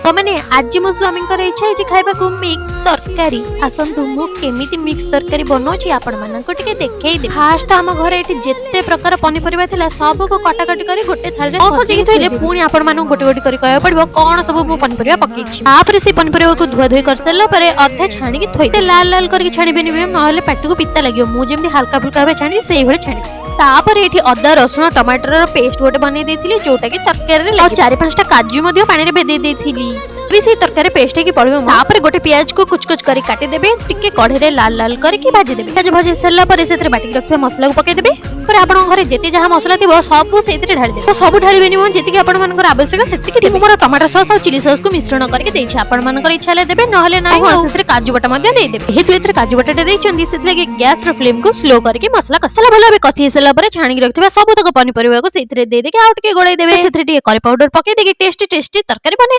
मैंने आज मो स्वामी इच्छा है खाइबा को मिक्स तरकारी आसतु मु केमिति मिक्स तरकारी बनाउछि आपण माननको टिके देखै दे। फास्ट हम घर एठी जेते प्रकार पनिपरिबा थिला सब को कटाकटी करी गोटे थाली रे सजिक थइले पुनी आपण माननको गोटे गोटे करी कहबा पड़बो कोन सब मु पनिपरिबा पकेछि। तापर से पनिपरिबा को धुआ धुई कर सला परे अधे छाणी की थइते लाल लाल करके छाणीबेनी नहले पाटी को पित्ता लागियो मु जेमि हल्का फुल्का भाबे छाणी सेही भଳି छाणी। तापर एठी अदा रसुण टमाटर पेस्ट गोटे बनै देथिली जोटा की तरकारी रे चारि पांचटा काजू मध्ये पानी रे भेदे देथिली भी से तरकारी पेस्ट की पड़िबो। तापर गोटे प्याज को कुछ कुछ करी काटी देबे टिके कढ़े रे लाल लाल करके भाजी देबे। प्याज भाजी सरला परे सेतरे बाटी रखिबा मसला को पके देबे। पर आपण घरे जेते जहा मसला थिबो सब सेतरे ढाली देबे। तो सब ढालीबेनी मन जेति कि आपण मानकर आवश्यक सेति कि मोर टमाटर सॉस और चिली सॉस को मिश्रण करके देछि आपण मानकर इच्छा ले देबे नहले नाही सेतरे काजू बटा मध्ये दे देबे। हेतु एतरे काजू बटा दे चंदी सेतले के गैस रो फ्लेम को स्लो करके मसला कसला भला बे कसी सरला परे छाणी रखिबा सब तक पनिपरिबा को सेतरे दे दे के आउट के गोळै देबे। सेतरे टिके करी पाउडर पके दे के टेस्टी टेस्टी तरकारी बने।